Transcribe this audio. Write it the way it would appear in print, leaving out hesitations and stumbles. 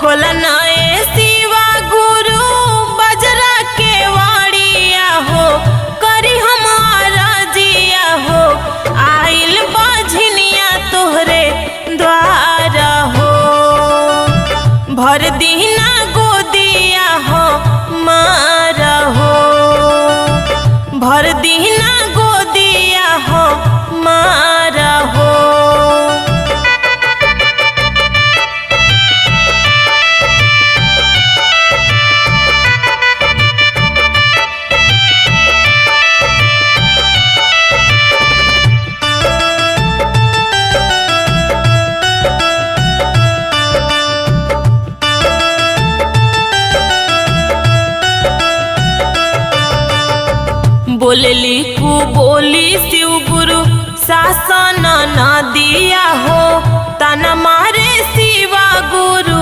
खोलन ए शिवा गुरु बजरा के वाड़िया हो, करी हमारा जिया हो, आइल बाझनिया तोहरे द्वारा हो। भर दीना गोदिया हो मारा हो, भर दीना गोदिया हो मारा हो। बोलली कु बोली शिव गुरु शासन न दिया हो, तना मारे शिवा गुरु